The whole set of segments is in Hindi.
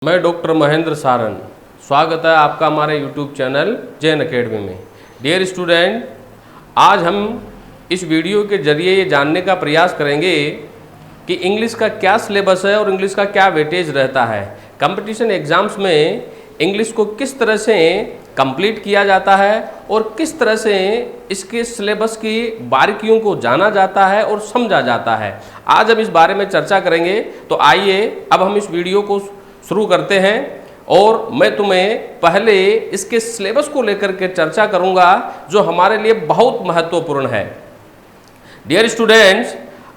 मैं डॉक्टर महेंद्र सारन, स्वागत है आपका हमारे YouTube चैनल जैन अकेडमी में। डियर स्टूडेंट, आज हम इस वीडियो के जरिए ये जानने का प्रयास करेंगे कि इंग्लिश का क्या सिलेबस है और इंग्लिश का क्या वेटेज रहता है। कंपटीशन एग्जाम्स में इंग्लिश को किस तरह से कंप्लीट किया जाता है और किस तरह से इसके सिलेबस की बारीकियों को जाना जाता है और समझा जाता है। आज हम इस बारे में चर्चा करेंगे। तो आइए अब हम इस वीडियो को शुरू करते हैं और मैं तुम्हें पहले इसके सिलेबस को लेकर के चर्चा करूंगा जो हमारे लिए बहुत महत्वपूर्ण है। डियर स्टूडेंट्स,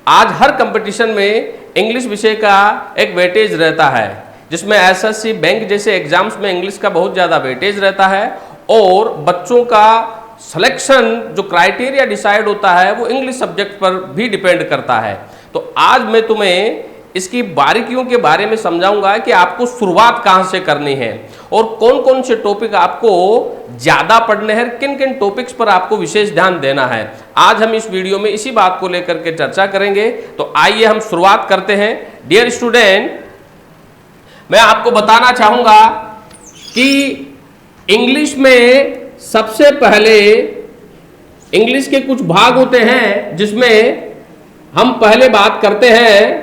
आज हर कंपटीशन में इंग्लिश विषय का एक वेटेज रहता है, जिसमें एसएससी बैंक जैसे एग्जाम्स में इंग्लिश का बहुत ज़्यादा वेटेज रहता है और बच्चों का सिलेक्शन जो क्राइटेरिया डिसाइड होता है वो इंग्लिश सब्जेक्ट पर भी डिपेंड करता है। तो आज मैं तुम्हें इसकी बारीकियों के बारे में समझाऊंगा कि आपको शुरुआत कहां से करनी है और कौन कौन से टॉपिक आपको ज़्यादा पढ़ने हैं, किन किन टॉपिक्स पर आपको विशेष ध्यान देना है। आज हम इस वीडियो में इसी बात को लेकर के चर्चा करेंगे। तो आइए हम शुरुआत करते हैं। डियर स्टूडेंट, मैं आपको बताना चाहूँगा कि इंग्लिश में सबसे पहले इंग्लिश के कुछ भाग होते हैं, जिसमें हम पहले बात करते हैं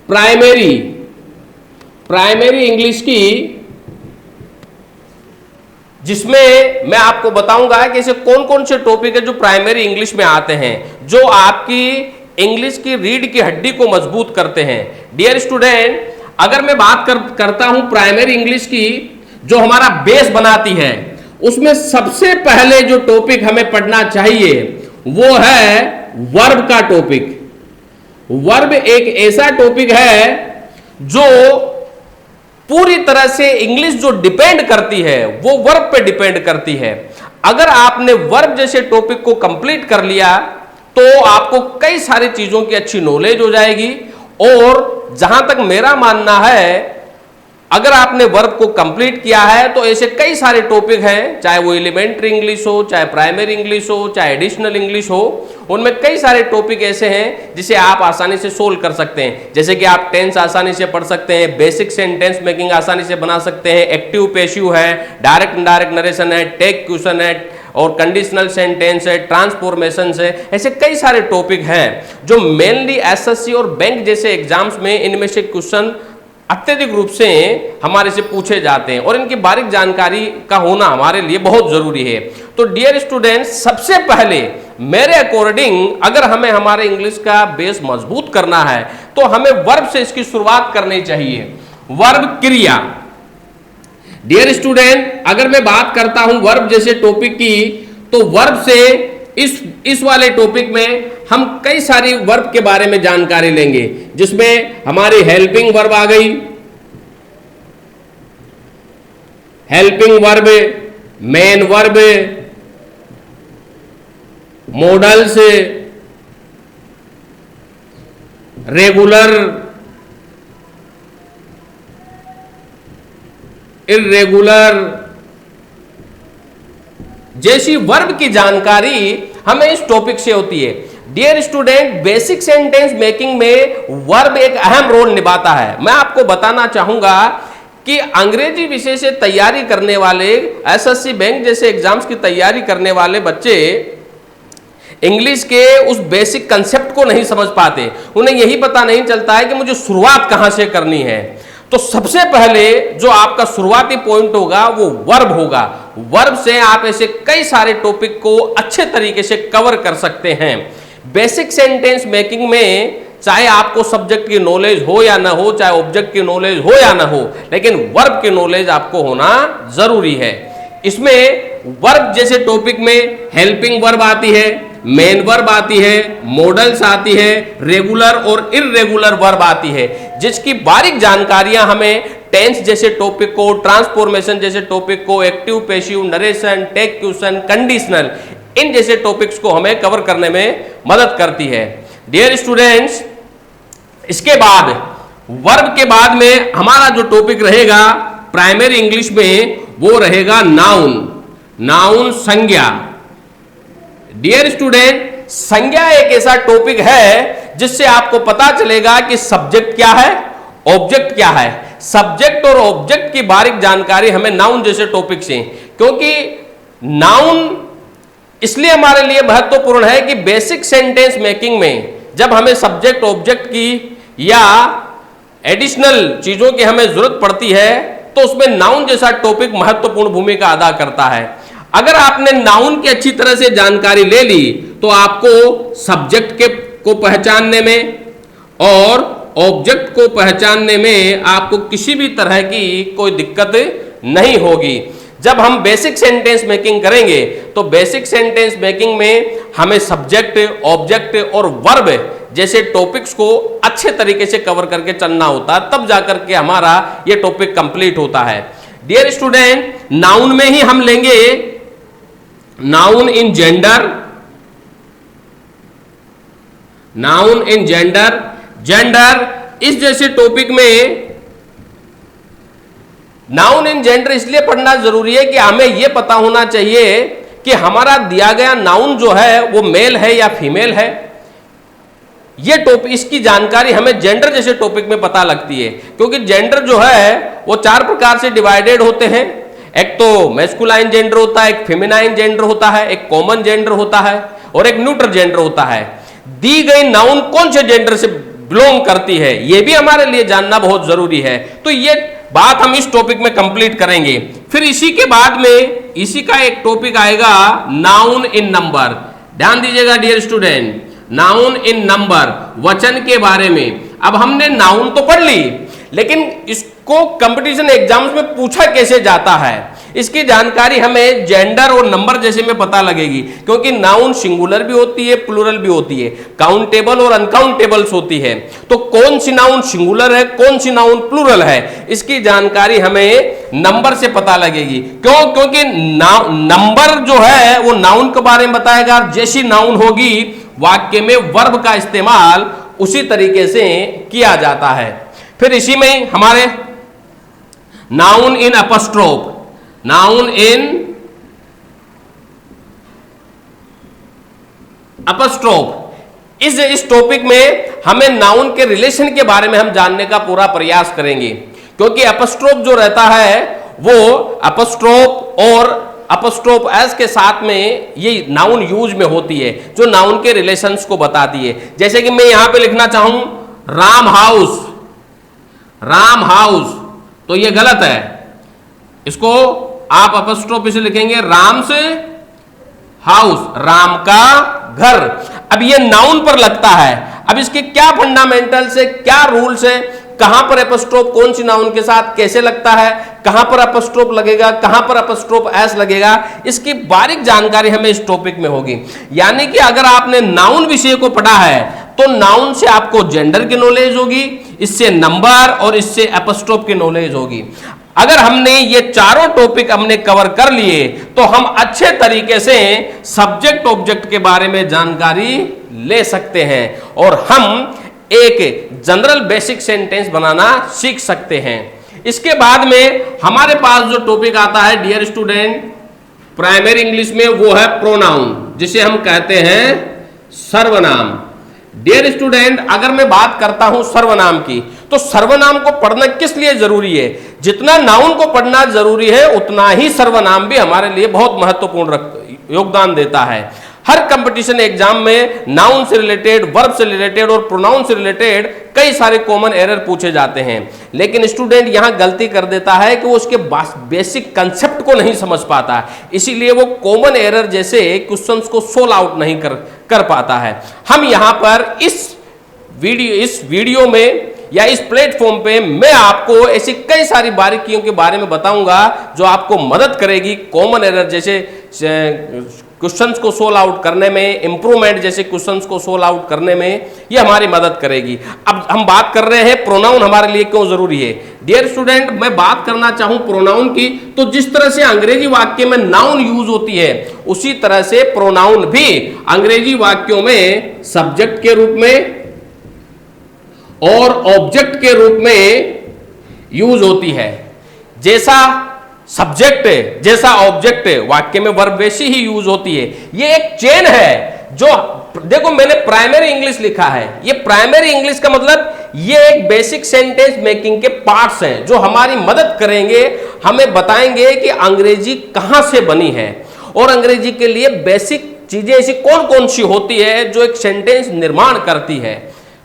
प्राइमरी इंग्लिश की, जिसमें मैं आपको बताऊंगा कि ऐसे कौन कौन से टॉपिक है जो प्राइमरी इंग्लिश में आते हैं, जो आपकी इंग्लिश की रीढ़ की हड्डी को मजबूत करते हैं। डियर स्टूडेंट, अगर मैं बात करता हूं प्राइमरी इंग्लिश की, जो हमारा बेस बनाती है, उसमें सबसे पहले जो टॉपिक हमें पढ़ना चाहिए वो है वर्ब का टॉपिक। वर्ब एक ऐसा टॉपिक है जो पूरी तरह से इंग्लिश जो डिपेंड करती है वो वर्ब पे डिपेंड करती है। अगर आपने वर्ब जैसे टॉपिक को कंप्लीट कर लिया तो आपको कई सारी चीजों की अच्छी नॉलेज हो जाएगी। और जहां तक मेरा मानना है, अगर आपने वर्ब को कंप्लीट किया है तो ऐसे कई सारे टॉपिक हैं, चाहे वो एलिमेंट्री इंग्लिश हो, चाहे प्राइमरी इंग्लिश हो, चाहे एडिशनल इंग्लिश हो, उनमें कई सारे टॉपिक ऐसे हैं जिसे आप आसानी से सोल्व कर सकते हैं। जैसे कि आप टेंस आसानी से पढ़ सकते हैं, बेसिक सेंटेंस मेकिंग आसानी से बना सकते हैं, एक्टिव पैसिव है, डायरेक्ट इनडायरेक्ट नरेशन है, टेक क्वेश्चन है और कंडीशनल सेंटेंस है, ट्रांसफॉर्मेशन है। ऐसे कई सारे टॉपिक हैं जो मेनली एसएससी और बैंक जैसे एग्जाम्स में इनमें से क्वेश्चन अत्यधिक रूप से हमारे से पूछे जाते हैं और इनकी बारीक जानकारी का होना हमारे लिए बहुत जरूरी है। तो डियर स्टूडेंट्स, सबसे पहले मेरे अकॉर्डिंग अगर हमें हमारे इंग्लिश का बेस मजबूत करना है तो हमें वर्ब से इसकी शुरुआत करनी चाहिए। वर्ब क्रिया। डियर स्टूडेंट, अगर मैं बात करता हूं वर्ब जैसे टॉपिक की, तो वर्ब से इस वाले टॉपिक में हम कई सारी वर्ब के बारे में जानकारी लेंगे, जिसमें हमारी हेल्पिंग वर्ब आ गई, helping verb, main verb, models, regular, irregular जैसी वर्ब की जानकारी हमें इस टॉपिक से होती है। Dear student, basic sentence making में वर्ब एक अहम रोल निभाता है। मैं आपको बताना चाहूंगा कि अंग्रेजी विषय से तैयारी करने वाले, एसएससी बैंक जैसे एग्जाम्स की तैयारी करने वाले बच्चे इंग्लिश के उस बेसिक कंसेप्ट को नहीं समझ पाते। उन्हें यही पता नहीं चलता है कि मुझे शुरुआत कहां से करनी है। तो सबसे पहले जो आपका शुरुआती पॉइंट होगा वो वर्ब होगा। वर्ब से आप ऐसे कई सारे टॉपिक को अच्छे तरीके से कवर कर सकते हैं। बेसिक सेंटेंस मेकिंग में चाहे आपको सब्जेक्ट की नॉलेज हो या ना हो, चाहे ऑब्जेक्ट की नॉलेज हो या ना हो, लेकिन वर्ब की नॉलेज आपको होना जरूरी है। इसमें वर्ब जैसे टॉपिक में हेल्पिंग वर्ब आती है, मेन वर्ब आती है, मॉडल्स आती है, रेगुलर और इर्रेगुलर वर्ब आती है, जिसकी बारीक जानकारियां हमें टेंस जैसे टॉपिक को, ट्रांसफॉर्मेशन जैसे टॉपिक को, active passive, narration, tag question, conditional, इन जैसे टॉपिक्स को हमें कवर करने में मदद करती है। डियर स्टूडेंट्स, इसके बाद वर्ब के बाद में हमारा जो टॉपिक रहेगा प्राइमरी इंग्लिश में वो रहेगा नाउन। नाउन संज्ञा। डियर स्टूडेंट, संज्ञा एक ऐसा टॉपिक है जिससे आपको पता चलेगा कि सब्जेक्ट क्या है ऑब्जेक्ट क्या है, सब्जेक्ट और ऑब्जेक्ट की बारीक जानकारी हमें नाउन जैसे टॉपिक से, क्योंकि नाउन इसलिए हमारे लिए महत्वपूर्ण है कि बेसिक सेंटेंस मेकिंग में जब हमें सब्जेक्ट ऑब्जेक्ट की या एडिशनल चीजों की हमें जरूरत पड़ती है तो उसमें नाउन जैसा टॉपिक महत्वपूर्ण भूमिका अदा करता है। अगर आपने नाउन की अच्छी तरह से जानकारी ले ली तो आपको सब्जेक्ट को पहचानने में और ऑब्जेक्ट को पहचानने में आपको किसी भी तरह की कोई दिक्कत नहीं होगी। जब हम बेसिक सेंटेंस मेकिंग करेंगे तो बेसिक सेंटेंस मेकिंग में हमें सब्जेक्ट, ऑब्जेक्ट और वर्ब जैसे टॉपिक्स को अच्छे तरीके से कवर करके चलना होता है, तब जाकर के हमारा ये टॉपिक कंप्लीट होता है। डियर स्टूडेंट, नाउन में ही हम लेंगे noun in gender, noun in gender, gender इस जैसे टॉपिक में नाउन इन जेंडर इसलिए पढ़ना जरूरी है कि हमें यह पता होना चाहिए कि हमारा दिया गया नाउन जो है वो मेल है या फीमेल है। ये टॉपिक, इसकी जानकारी हमें जेंडर जैसे टॉपिक में पता लगती है, क्योंकि जेंडर जो है वो 4 प्रकार से डिवाइडेड होते हैं। एक तो मैस्कुलाइन जेंडर होता है, एक फेमिनाइन जेंडर होता है, एक कॉमन जेंडर होता है और एक न्यूट्रल जेंडर होता है। दी गई नाउन कौन से जेंडर से बिलोंग करती है ये भी हमारे लिए जानना बहुत जरूरी है। तो ये बात हम इस टॉपिक में कंप्लीट करेंगे। फिर इसी के बाद में इसी का एक टॉपिक आएगा नाउन इन नंबर। ध्यान दीजिएगा dear student, noun in number, वचन के बारे में। अब हमने नाउन तो पढ़ ली, लेकिन इसको कंपटीशन एग्जाम्स में पूछा कैसे जाता है इसकी जानकारी हमें जेंडर और नंबर जैसे में पता लगेगी, क्योंकि नाउन सिंगुलर भी होती है, प्लूरल भी होती है, काउंटेबल और अनकाउंटेबल्स होती है। तो कौन सी नाउन सिंगुलर है, कौन सी नाउन प्लूरल है, इसकी जानकारी हमें नंबर से पता लगेगी। क्यों? क्योंकि नंबर जो है वो नाउन के बारे में बताएगा। जैसी नाउन होगी वाक्य में वर्ब का इस्तेमाल उसी तरीके से किया जाता है। फिर इसी में हमारे noun in apostrophe, noun in apostrophe, इस टॉपिक में हमें नाउन के रिलेशन के बारे में हम जानने का पूरा प्रयास करेंगे, क्योंकि अपस्ट्रोफ जो रहता है वो अपस्ट्रोफ और अपस्ट्रोफ एस के साथ में ये नाउन यूज में होती है, जो नाउन के रिलेशंस को बताती है। जैसे कि मैं यहां पे लिखना चाहूं राम हाउस, राम हाउस, तो ये गलत है। इसको आप अपस्ट्रोफ से लिखेंगे राम से हाउस, राम का घर। अब ये नाउन पर लगता है। अब इसके क्या फंडामेंटल्स है, क्या रूल्स है, कहां पर अपस्ट्रोफ कौन सी नाउन के साथ कैसे लगता है, कहां पर अपस्ट्रोफ लगेगा, कहां पर अपस्ट्रोफ एस लगेगा, इसकी बारीक जानकारी हमें इस टॉपिक में होगी। यानी कि अगर आपने नाउन विषय को पढ़ा है तो नाउन से आपको जेंडर की नॉलेज होगी, इससे नंबर और इससे अपस्ट्रोफ की नॉलेज होगी। अगर हमने ये चारों टॉपिक हमने कवर कर लिए तो हम अच्छे तरीके से सब्जेक्ट ऑब्जेक्ट के बारे में जानकारी ले सकते हैं और हम एक जनरल बेसिक सेंटेंस बनाना सीख सकते हैं। इसके बाद में हमारे पास जो टॉपिक आता है डियर स्टूडेंट प्राइमरी इंग्लिश में, वो है प्रोनाउन, जिसे हम कहते हैं सर्वनाम। डियर स्टूडेंट, अगर मैं बात करता हूं सर्वनाम की, तो सर्वनाम को पढ़ना किस लिए जरूरी है? जितना नाउन को पढ़ना जरूरी है उतना ही सर्वनाम भी हमारे लिए बहुत महत्वपूर्ण योगदान देता है। हर कंपटीशन एग्जाम में नाउन से रिलेटेड, वर्ब से रिलेटेड और प्रोनाउन से रिलेटेड कई सारे कॉमन एरर पूछे जाते हैं, लेकिन स्टूडेंट यहां गलती कर देता है कि वो उसके बेसिक कंसेप्ट को नहीं समझ पाता, इसीलिए वो कॉमन एरर जैसे क्वेश्चंस को सोल्व आउट नहीं कर पाता है। हम यहां पर इस वीडियो में या इस प्लेटफॉर्म पे मैं आपको ऐसी कई सारी बारीकियों के बारे में बताऊंगा जो आपको मदद करेगी कॉमन एरर जैसे क्वेश्चंस को सोल्व आउट करने में, इंप्रूवमेंट जैसे क्वेश्चंस को सोल्व आउट करने में ये हमारी मदद करेगी। अब हम बात कर रहे हैं प्रोनाउन हमारे लिए क्यों जरूरी है। डियर स्टूडेंट, मैं बात करना चाहूं प्रोनाउन की, तो जिस तरह से अंग्रेजी वाक्य में नाउन यूज होती है उसी तरह से प्रोनाउन भी अंग्रेजी वाक्यों में सब्जेक्ट के रूप में और ऑब्जेक्ट के रूप में यूज होती है। जैसा सब्जेक्ट जैसा ऑब्जेक्ट वाक्य में वर्ब वैसी ही यूज होती है। ये एक चेन है जो देखो मैंने प्राइमरी इंग्लिश लिखा है, ये प्राइमरी इंग्लिश का मतलब ये एक बेसिक सेंटेंस मेकिंग के पार्ट्स हैं जो हमारी मदद करेंगे, हमें बताएंगे कि अंग्रेजी कहां से बनी है और अंग्रेजी के लिए बेसिक चीजें ऐसी कौन कौन सी होती है जो एक सेंटेंस निर्माण करती है।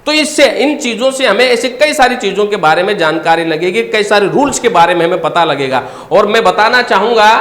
तो इससे इन चीजों से हमें ऐसे कई सारी चीजों के बारे में जानकारी लगेगी, कई सारे रूल्स के बारे में हमें पता लगेगा। और मैं बताना चाहूंगा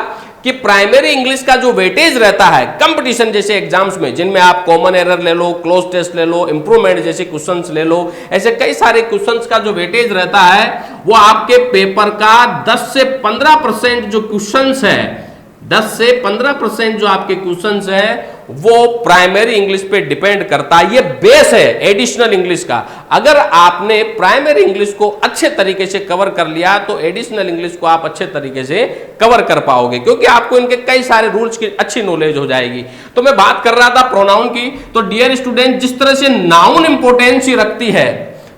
कि प्राइमरी इंग्लिश का जो वेटेज रहता है कंपटीशन जैसे एग्जाम्स में, जिनमें आप कॉमन एरर ले लो, क्लोज टेस्ट ले लो, इंप्रूवमेंट जैसे क्वेश्चंस ले लो, ऐसे कई सारे क्वेश्चंस का जो वेटेज रहता है वो आपके पेपर का 10 से 15% जो क्वेश्चंस है, 10 से 15% जो आपके क्वेश्चंस है वो प्राइमरी इंग्लिश पे डिपेंड करता है। ये बेस है एडिशनल इंग्लिश का। अगर आपने प्राइमरी इंग्लिश को अच्छे तरीके से कवर कर लिया तो एडिशनल इंग्लिश को आप अच्छे तरीके से कवर कर पाओगे, क्योंकि आपको इनके कई सारे रूल्स की अच्छी नॉलेज हो जाएगी। तो मैं बात कर रहा था प्रोनाउन की। तो डियर स्टूडेंट, जिस तरह से नाउन इंपोर्टेंस रखती है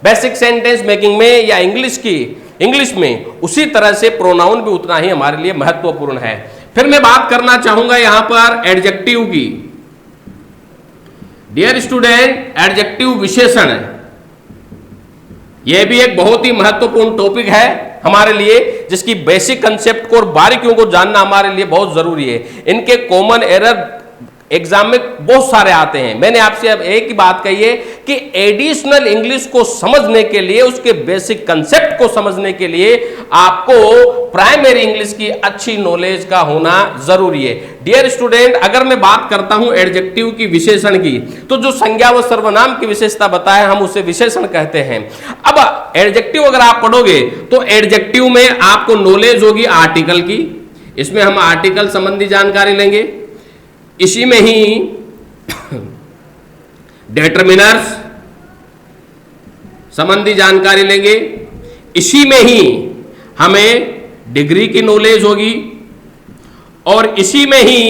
बेसिक सेंटेंस मेकिंग में या इंग्लिश में, उसी तरह से प्रोनाउन भी उतना ही हमारे लिए महत्वपूर्ण है। फिर मैं बात करना चाहूंगा यहां पर एडजेक्टिव की। डियर स्टूडेंट, एडजेक्टिव विशेषण है, यह भी एक बहुत ही महत्वपूर्ण टॉपिक है हमारे लिए, जिसकी बेसिक कंसेप्ट को और बारीकियों को जानना हमारे लिए बहुत जरूरी है। इनके कॉमन एरर एग्जाम में बहुत सारे आते हैं। मैंने आपसे अब एक ही बात कही है कि एडिशनल इंग्लिश को समझने के लिए, उसके बेसिक कंसेप्ट को समझने के लिए आपको प्राइमरी इंग्लिश की अच्छी नॉलेज का होना जरूरी है। डियर स्टूडेंट, अगर मैं बात करता हूं एडजेक्टिव की विशेषण की, तो जो संज्ञा व सर्वनाम की विशेषता बताए हम उसे विशेषण कहते हैं। अब एडजेक्टिव अगर आप पढ़ोगे तो एडजेक्टिव में आपको नॉलेज होगी आर्टिकल की, इसमें हम आर्टिकल संबंधी जानकारी लेंगे, इसी में ही डिटरमिनर्स संबंधी जानकारी लेंगे, इसी में ही हमें डिग्री की नॉलेज होगी और इसी में ही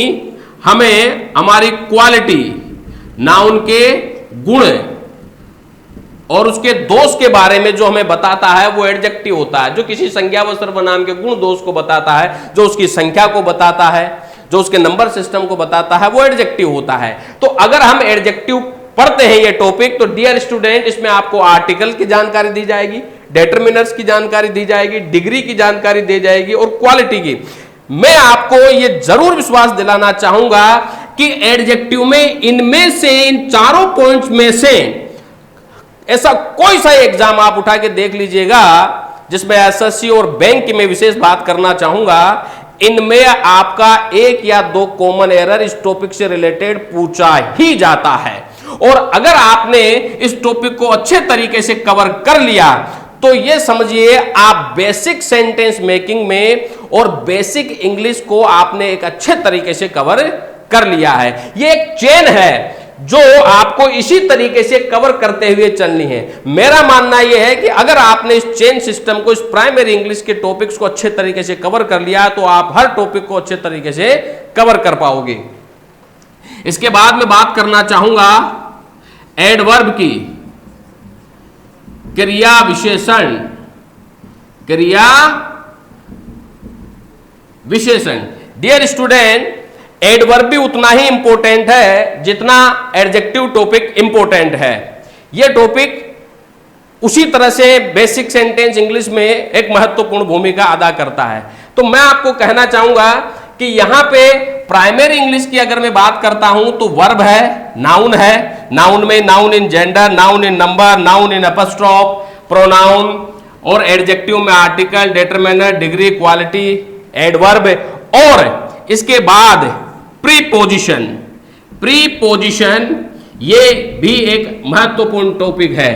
हमें हमारी क्वालिटी, नाउन के गुण और उसके दोष के बारे में जो हमें बताता है वो एडजेक्टिव होता है। जो किसी संज्ञा व सर्वनाम के गुण दोष को बताता है, जो उसकी संख्या को बताता है, जो उसके नंबर सिस्टम को बताता है, वो एडजेक्टिव होता है। तो अगर हम एडजेक्टिव पढ़ते हैं ये टॉपिक, तो डियर स्टूडेंट इसमें आपको आर्टिकल की जानकारी दी जाएगी, डिटरमिनर्स की जानकारी दी जाएगी, डिग्री की जानकारी दी जाएगी और क्वालिटी की। मैं आपको ये जरूर विश्वास दिलाना चाहूंगा कि एडजेक्टिव में इनमें से, इन चारों पॉइंट्स में से ऐसा कोई सा एग्जाम आप उठा के देख लीजिएगा जिसमें एसएससी और बैंक की मैं विशेष बात करना चाहूंगा, इनमें आपका एक या दो कॉमन एरर इस टॉपिक से रिलेटेड पूछा ही जाता है। और अगर आपने इस टॉपिक को अच्छे तरीके से कवर कर लिया तो ये समझिए आप बेसिक सेंटेंस मेकिंग में और बेसिक इंग्लिश को आपने एक अच्छे तरीके से कवर कर लिया है। ये एक चेन है जो आपको इसी तरीके से कवर करते हुए चलनी है। मेरा मानना यह है कि अगर आपने इस चेन सिस्टम को, इस प्राइमरी इंग्लिश के टॉपिक्स को अच्छे तरीके से कवर कर लिया तो आप हर टॉपिक को अच्छे तरीके से कवर कर पाओगे। इसके बाद मैं बात करना चाहूंगा एडवर्ब की, क्रिया विशेषण। क्रिया विशेषण, डियर स्टूडेंट, एडवर्ब भी उतना ही इंपॉर्टेंट है जितना एडजेक्टिव टॉपिक इंपॉर्टेंट है। यह टॉपिक उसी तरह से बेसिक सेंटेंस इंग्लिश में एक महत्वपूर्ण भूमिका अदा करता है। तो मैं आपको कहना चाहूंगा कि यहां पे प्राइमरी इंग्लिश की अगर मैं बात करता हूं तो वर्ब है, नाउन है, नाउन में noun in gender, noun in number, noun in apostrophe, pronoun, और एडजेक्टिव में article, determiner, degree, quality, adverb, और इसके बाद प्रीपोजिशन। प्रीपोजिशन ये भी एक महत्वपूर्ण टॉपिक है।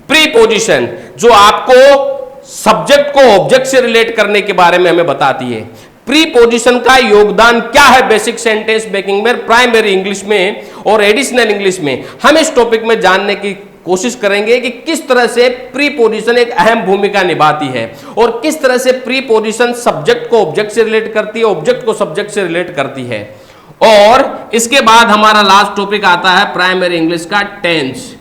प्रीपोजिशन जो आपको सब्जेक्ट को ऑब्जेक्ट से रिलेट करने के बारे में हमें बताती है। प्रीपोजिशन का योगदान क्या है बेसिक सेंटेंस मेकिंग में, प्राइमरी इंग्लिश में और एडिशनल इंग्लिश में, हम इस टॉपिक में जानने की कोशिश करेंगे कि किस तरह से प्रीपोजिशन एक अहम भूमिका निभाती है और किस तरह से प्रीपोजिशन सब्जेक्ट को ऑब्जेक्ट से रिलेट करती है, ऑब्जेक्ट को सब्जेक्ट से रिलेट करती है। और इसके बाद हमारा लास्ट टॉपिक आता है प्राइमरी इंग्लिश का टेंस।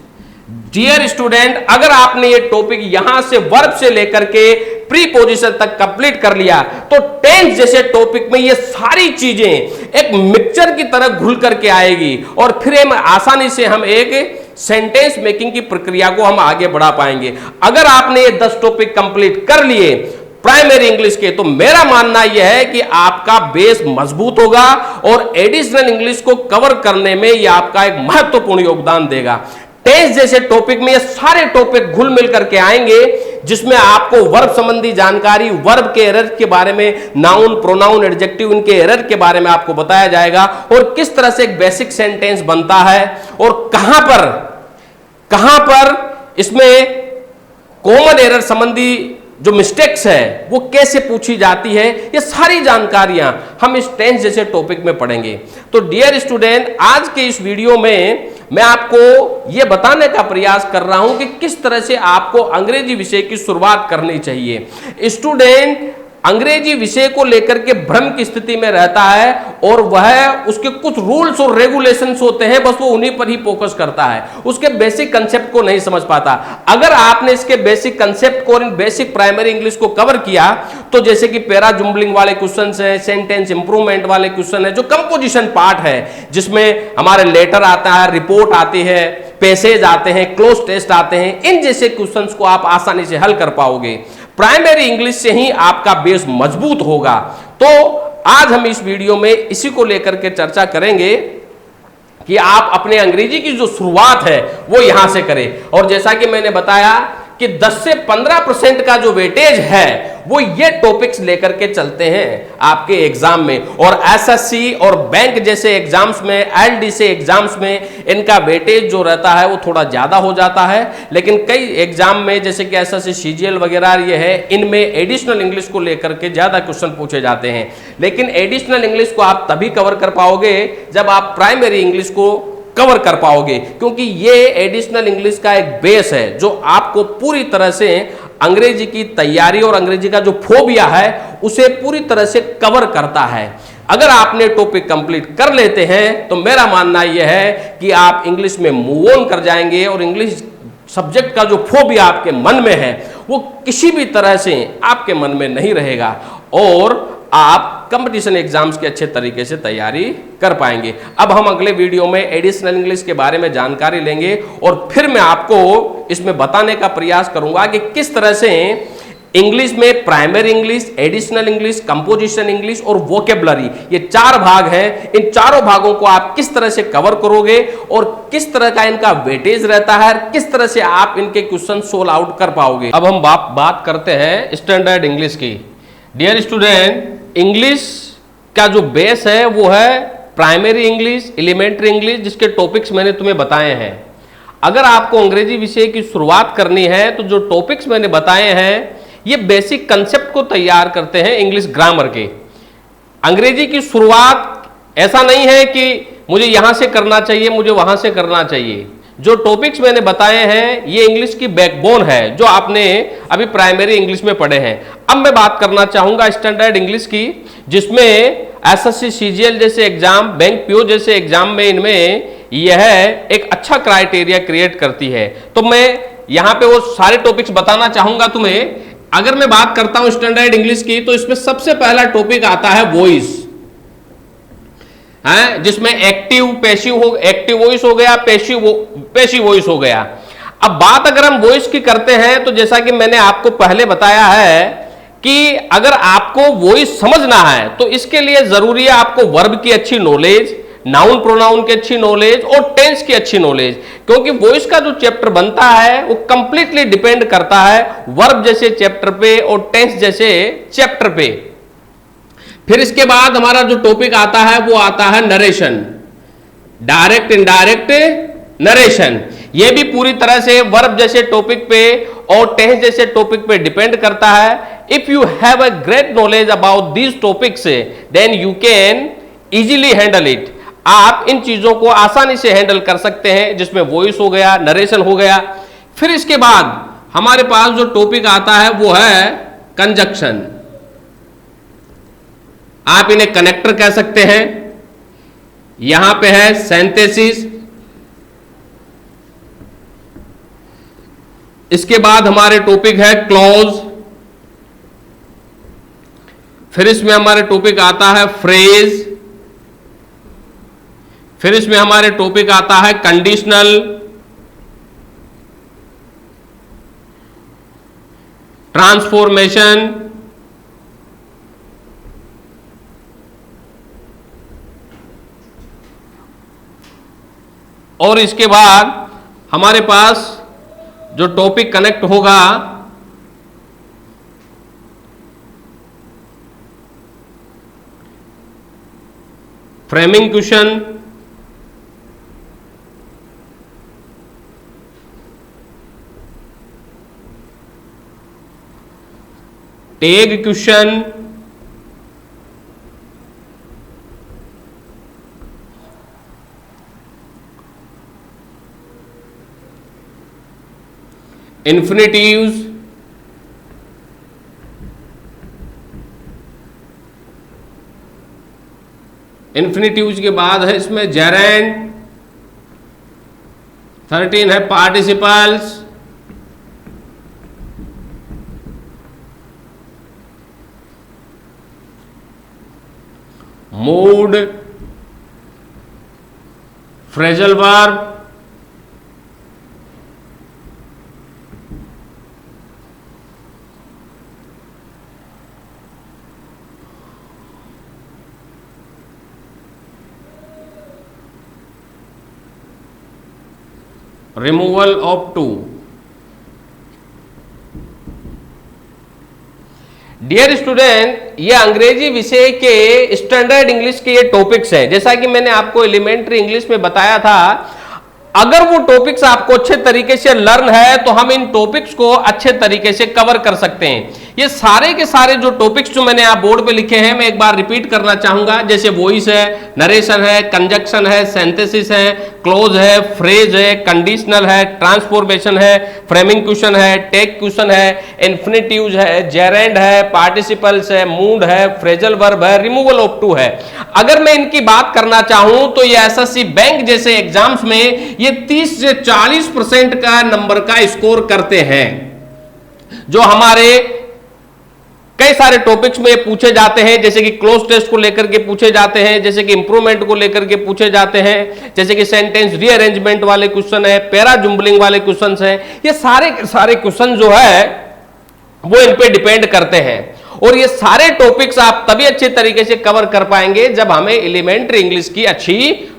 डियर स्टूडेंट, अगर आपने ये टॉपिक यहां से वर्ब से लेकर के प्रीपोजिशन तक कंप्लीट कर लिया तो टेंस जैसे टॉपिक में ये सारी चीजें एक मिक्सचर की तरह घुल करके आएगी और फिर हम आसानी से हम एक सेंटेंस मेकिंग की प्रक्रिया को हम आगे बढ़ा पाएंगे। अगर आपने ये 10 टॉपिक कंप्लीट कर लिए प्राइमरी इंग्लिश के, तो मेरा मानना यह है कि आपका बेस मजबूत होगा और एडिशनल इंग्लिश को कवर करने में यह आपका एक महत्वपूर्ण योगदान देगा। टेंस जैसे टॉपिक में ये सारे टॉपिक घुल मिल करके आएंगे जिसमें आपको वर्ब संबंधी जानकारी, वर्ब के एरर के बारे में, नाउन, प्रोनाउन, एडजेक्टिव इनके एरर के बारे में आपको बताया जाएगा और किस तरह से एक बेसिक सेंटेंस बनता है और कहां पर इसमें कॉमन एरर संबंधी जो मिस्टेक्स है वो कैसे पूछी जाती है, ये सारी जानकारियां हम इस टेंस जैसे टॉपिक में पढ़ेंगे। तो डियर स्टूडेंट, आज के इस वीडियो में मैं आपको यह बताने का प्रयास कर रहा हूं कि किस तरह से आपको अंग्रेजी विषय की शुरुआत करनी चाहिए। स्टूडेंट अंग्रेजी विषय को लेकर के भ्रम की स्थिति में रहता है और वह उसके कुछ रूल्स और रेगुलेशंस होते हैं, बस वो उन्हीं पर ही फोकस करता है, उसके बेसिक कंसेप्ट को नहीं समझ पाता। अगर आपने इसके बेसिक कंसेप्ट को और बेसिक प्राइमरी इंग्लिश को कवर किया तो जैसे कि पैरा जुम्बलिंग वाले क्वेश्चन है, सेंटेंस इंप्रूवमेंट वाले क्वेश्चन है, जो कंपोजिशन पार्ट है जिसमें हमारे लेटर आता है, रिपोर्ट आती है, पैसेज आते हैं, क्लोज टेस्ट आते हैं, इन जैसे क्वेश्चंस को आप आसानी से हल कर पाओगे। प्राइमरी इंग्लिश से ही आपका बेस मजबूत होगा। तो आज हम इस वीडियो में इसी को लेकर के चर्चा करेंगे कि आप अपने अंग्रेजी की जो शुरुआत है वो यहां से करें। और जैसा कि मैंने बताया कि 10 से 15% का जो वेटेज है वो ये टॉपिक्स लेकर के चलते हैं आपके एग्जाम में, और एसएससी और बैंक जैसे एग्जाम्स में, एलडी से एग्जाम्स में इनका वेटेज जो रहता है वो थोड़ा ज्यादा हो जाता है। लेकिन कई एग्जाम में जैसे कि एसएससी सीजीएल वगैरह ये है, इनमें एडिशनल इंग्लिश को लेकर के ज्यादा क्वेश्चन पूछे जाते हैं। लेकिन एडिशनल इंग्लिश को आप तभी कवर कर पाओगे जब आप प्राइमरी इंग्लिश को कवर कर पाओगे, क्योंकि ये एडिशनल इंग्लिश का एक बेस है जो आपको पूरी तरह से अंग्रेजी की तैयारी और अंग्रेजी का जो फोबिया है उसे पूरी तरह से कवर करता है। अगर आपने टॉपिक कंप्लीट कर लेते हैं तो मेरा मानना यह है कि आप इंग्लिश में मूव ऑन कर जाएंगे और इंग्लिश सब्जेक्ट का जो फोबिया आपके मन में है वो किसी भी तरह से आपके मन में नहीं रहेगा और आप कंपटीशन एग्जाम्स के अच्छे तरीके से तैयारी कर पाएंगे। अब हम अगले वीडियो में एडिशनल इंग्लिश के बारे में जानकारी लेंगे और फिर मैं आपको इसमें बताने का प्रयास करूंगा कि किस तरह से इंग्लिश में primary English, additional English, composition English और वोकेबलरी, ये 4 भाग हैं। इन चारों भागों को आप किस तरह से कवर करोगे और किस तरह का इनका वेटेज रहता है, किस तरह से आप इनके क्वेश्चन सोल्व आउट कर पाओगे। अब हम बात करते हैं स्टैंडर्ड इंग्लिश की। डियर स्टूडेंट, इंग्लिश का जो बेस है वो है प्राइमरी इंग्लिश, एलिमेंट्री इंग्लिश, जिसके टॉपिक्स मैंने तुम्हें बताए हैं। अगर आपको अंग्रेजी विषय की शुरुआत करनी है तो जो टॉपिक्स मैंने बताए हैं ये बेसिक कंसेप्ट को तैयार करते हैं इंग्लिश ग्रामर के। अंग्रेजी की शुरुआत ऐसा नहीं है कि मुझे यहां से करना चाहिए, मुझे वहां से करना चाहिए। जो टॉपिक्स मैंने बताए हैं ये इंग्लिश की बैकबोन है जो आपने अभी प्राइमरी इंग्लिश में पढ़े हैं। अब मैं बात करना चाहूंगा स्टैंडर्ड इंग्लिश की, जिसमें एसएससी सीजीएल जैसे एग्जाम, बैंक पीओ जैसे एग्जाम में इनमें यह एक अच्छा क्राइटेरिया क्रिएट करती है। तो मैं यहां पे वो सारे टॉपिक्स बताना चाहूंगा तुम्हें। अगर मैं बात करता हूं स्टैंडर्ड इंग्लिश की तो इसमें सबसे पहला टॉपिक आता है वॉइस, है जिसमें एक्टिव वॉइस हो गया, पैसिव वॉइस हो गया। अब बात अगर हम वॉइस की करते हैं तो जैसा कि मैंने आपको पहले बताया है कि अगर आपको वॉइस समझना है तो इसके लिए जरूरी है आपको वर्ब की अच्छी नॉलेज, नाउन प्रोनाउन की अच्छी नॉलेज और टेंस की अच्छी नॉलेज, क्योंकि वॉइस का जो चैप्टर बनता है वो कंप्लीटली डिपेंड करता है वर्ब जैसे चैप्टर पे और टेंस जैसे चैप्टर पे। फिर इसके बाद हमारा जो टॉपिक आता है वो आता है नरेशन, डायरेक्ट इनडायरेक्ट नरेशन। ये भी पूरी तरह से वर्ब जैसे टॉपिक पे और टेंस जैसे टॉपिक पे डिपेंड करता है। If you have a great knowledge about these topics then you can easily handle it. आप इन चीजों को आसानी से हैंडल कर सकते हैं, जिसमें वॉइस हो गया, नरेशन हो गया। फिर इसके बाद हमारे पास जो टॉपिक आता है वो है कंजक्शन। आप इन्हें कनेक्टर कह सकते हैं। यहां पे है सिंथेसिस, इसके बाद हमारे टॉपिक है क्लॉज, फिर इसमें हमारे टॉपिक आता है फ्रेज, फिर इसमें हमारे टॉपिक आता है कंडीशनल, ट्रांसफॉर्मेशन, और इसके बाद हमारे पास जो टॉपिक कनेक्ट होगा framing question, tag question, infinitives, infinitives के बाद है इसमें जेरेंड, 13 है participles, mood, phrasal verb, removal of to. Dear student, ये अंग्रेजी विषय के स्टैंडर्ड इंग्लिश के ये टॉपिक्स हैं। जैसा कि मैंने आपको एलिमेंट्री इंग्लिश में बताया था, अगर वो टॉपिक्स आपको अच्छे तरीके से लर्न है तो हम इन टॉपिक्स को अच्छे तरीके से कवर कर सकते हैं। ये सारे के सारे जो टॉपिक्स जो मैंने आप बोर्ड पे लिखे हैं, मैं एक बार रिपीट करना चाहूंगा। जैसे वॉइस है, नरेशन है, कंजक्शन है, सिंथेसिस है, क्लोज है, फ्रेज है, कंडीशनल है, ट्रांसफॉर्मेशन है, फ्रेमिंग क्वेश्चन है, टैग क्वेश्चन है, इन्फिनिटिव्स है, जेरेंड है, पार्टिसिपल्स है, मूड है, फ्रेजल वर्ब है, रिमूवल ऑफ टू है। अगर मैं इनकी बात करना चाहूं तो ये एसएससी बैंक जैसे एग्जाम्स में ये 30 से 40% का नंबर का स्कोर करते हैं। जो हमारे कई सारे टॉपिक्स में पूछे जाते हैं, जैसे कि क्लोज टेस्ट को लेकर के पूछे जाते हैं, जैसे कि इंप्रूवमेंट को लेकर के पूछे जाते हैं, जैसे कि सेंटेंस रीअरेंजमेंट वाले क्वेश्चन है, पैरा जुम्बलिंग वाले क्वेश्चन है। ये सारे क्वेश्चन जो है वो इन पे डिपेंड करते हैं। और ये सारे टॉपिक्स आप तभी अच्छे तरीके से कवर कर पाएंगे जब हमें एलिमेंट्री इंग्लिश की अच्छी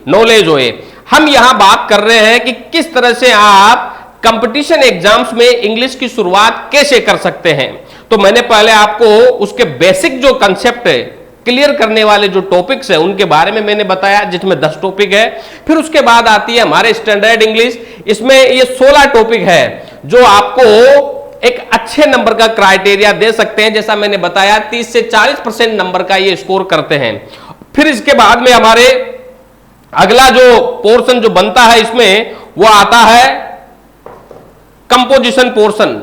नॉलेज होए। हम यहां बात कर रहे हैं कि किस तरह से आप कंपटीशन एग्जाम्स में इंग्लिश की शुरुआत कैसे कर सकते हैं। तो मैंने पहले आपको उसके बेसिक जो कंसेप्ट है, क्लियर करने वाले जो टॉपिक्स है, उनके बारे में मैंने बताया, जिसमें 10 टॉपिक है। फिर उसके बाद आती है हमारे स्टैंडर्ड इंग्लिश। इसमें ये 16 टॉपिक है जो आपको एक अच्छे नंबर का क्राइटेरिया दे सकते हैं। जैसा मैंने बताया, 30 से 40% नंबर का ये स्कोर करते हैं। फिर इसके बाद में हमारे अगला जो पोर्शन जो बनता है इसमें, वो आता है कंपोजिशन पोर्शन।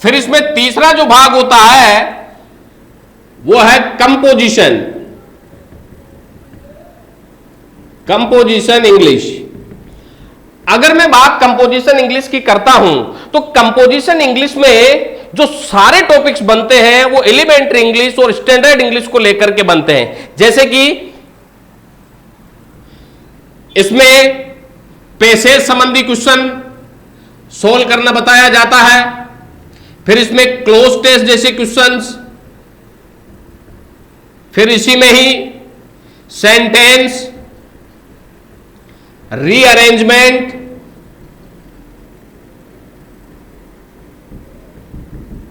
फिर इसमें तीसरा जो भाग होता है वो है कंपोजिशन, कंपोजिशन इंग्लिश। अगर मैं बात कंपोजिशन इंग्लिश की करता हूं तो कंपोजिशन इंग्लिश में जो सारे टॉपिक्स बनते हैं वो एलिमेंट्री इंग्लिश और स्टैंडर्ड इंग्लिश को लेकर के बनते हैं। जैसे कि इसमें पैसेज संबंधी क्वेश्चन सोल्व करना बताया जाता है। फिर इसमें क्लोज टेस्ट जैसे क्वेश्चंस, फिर इसी में ही sentence, rearrangement,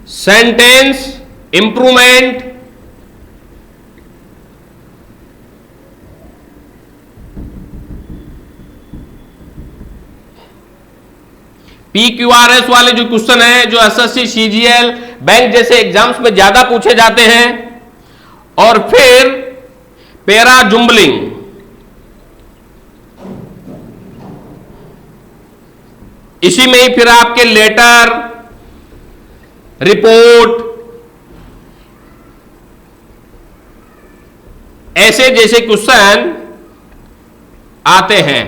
sentence improvement, PQRS वाले जो क्वेश्चन है, जो एसएससी, सीजीएल, बैंक जैसे एग्जाम्स में ज्यादा पूछे जाते हैं। और फिर पैरा, जुम्बलिंग, इसी में ही फिर आपके लेटर, रिपोर्ट, ऐसे जैसे क्वेश्चन आते हैं।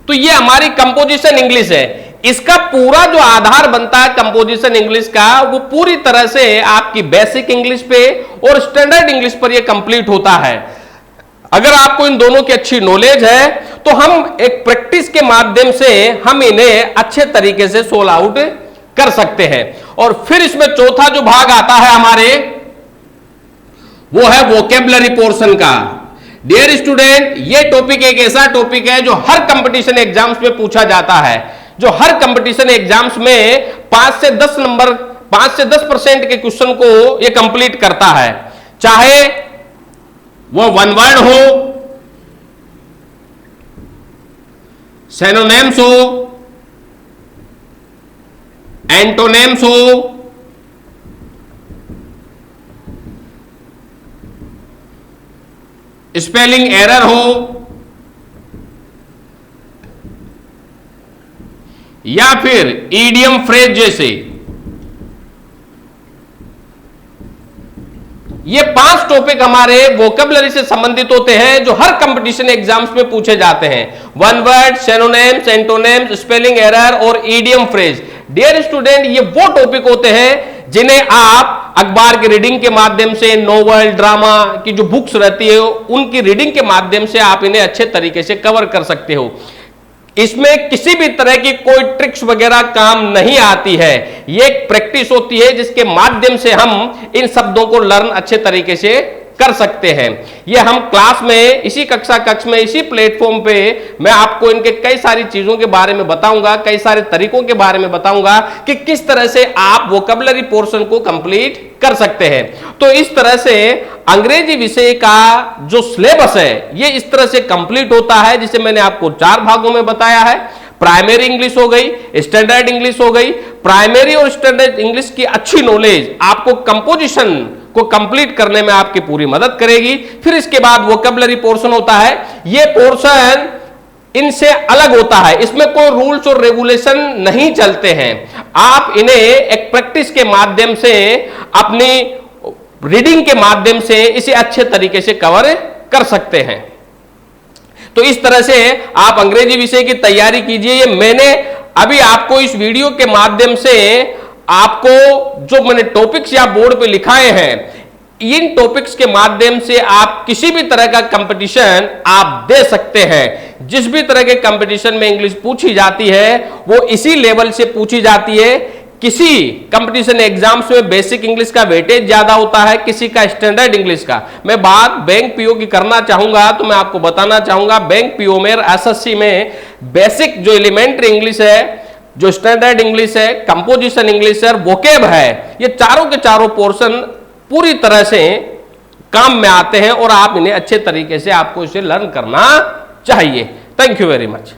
तो ये हमारी कंपोजिशन इंग्लिश है। इसका पूरा जो आधार बनता है कंपोजिशन इंग्लिश का, वो पूरी तरह से आपकी बेसिक इंग्लिश पे और स्टैंडर्ड इंग्लिश पर ये कंप्लीट होता है। अगर आपको इन दोनों की अच्छी नॉलेज है तो हम एक प्रैक्टिस के माध्यम से हम इन्हें अच्छे तरीके से सोल्व आउट कर सकते हैं। और फिर इसमें चौथा जो भाग आता है हमारे, वो है वोकेबलरी पोर्शन का। डियर स्टूडेंट, ये टॉपिक एक ऐसा टॉपिक है जो हर कंपटीशन एग्जाम्स में पूछा जाता है, जो हर कंपटीशन एग्जाम्स में 5 से 10% के क्वेश्चन को ये कंप्लीट करता है। चाहे वो वन वर्ड हो, सिनोनिम्स हो, एंटोनिम्स हो, स्पेलिंग एरर हो, या फिर इडियम फ्रेज जैसे, ये 5 टॉपिक हमारे वोकेबलरी से संबंधित होते हैं जो हर कंपटीशन एग्जाम्स में पूछे जाते हैं। One word, synonyms, antonyms, spelling error और इडियम फ्रेज। डियर स्टूडेंट, ये वो टॉपिक होते हैं जिन्हें आप अखबार की रीडिंग के माध्यम से, नोवेल, ड्रामा की जो बुक्स रहती है उनकी रीडिंग के माध्यम से आप इन्हें अच्छे तरीके से कवर कर सकते हो। इसमें किसी भी तरह की कोई ट्रिक्स वगैरह काम नहीं आती है। ये एक प्रैक्टिस होती है जिसके माध्यम से हम इन शब्दों को लर्न अच्छे तरीके से कर सकते हैं। ये हम क्लास में, इसी कक्ष में, इसी प्लेटफॉर्म पे मैं आपको इनके कई सारी चीजों के बारे में बताऊंगा, कई सारे तरीकों के बारे में बताऊंगा कि किस तरह से आप वोकेबलरी पोर्शन को कंप्लीट कर सकते हैं। तो इस तरह से अंग्रेजी विषय का जो सिलेबस है ये इस तरह से कंप्लीट होता है, जिसे मैंने आपको 4 भागों में बताया है। प्राइमरी इंग्लिश हो गई, स्टैंडर्ड इंग्लिश हो गई। प्राइमरी और स्टैंडर्ड इंग्लिश की अच्छी नॉलेज आपको कंपोजिशन को कंप्लीट करने में आपकी पूरी मदद करेगी। फिर इसके बाद वोकेबलरी पोर्शन होता है। ये पोर्शन इनसे अलग होता है, इसमें कोई रूल्स और रेगुलेशन नहीं चलते हैं। आप इन्हें एक प्रैक्टिस के माध्यम से, अपनी रीडिंग के माध्यम से इसे अच्छे तरीके से कवर कर सकते हैं। तो इस तरह से आप अंग्रेजी विषय की तैयारी कीजिए। ये मैंने अभी आपको इस वीडियो के माध्यम से आपको जो मैंने टॉपिक्स या बोर्ड पे लिखाए हैं, इन टॉपिक्स के माध्यम से आप किसी भी तरह का कंपटीशन आप दे सकते हैं। जिस भी तरह के कंपटीशन में इंग्लिश पूछी जाती है वो इसी लेवल से पूछी जाती है। किसी कंपटीशन एग्जाम्स में बेसिक इंग्लिश का वेटेज ज्यादा होता है, किसी का स्टैंडर्ड इंग्लिश का। मैं बात बैंक पीओ की करना चाहूंगा तो मैं आपको बताना चाहूंगा, बैंक पीओ में एसएससी में बेसिक जो एलिमेंट्री इंग्लिश है, जो स्टैंडर्ड इंग्लिश है, कंपोजिशन इंग्लिश है, वोकेब है, ये चारों के चारों पोर्शन पूरी तरह से काम में आते हैं और आप इन्हें अच्छे तरीके से आपको इसे लर्न करना चाहिए। Thank you very much.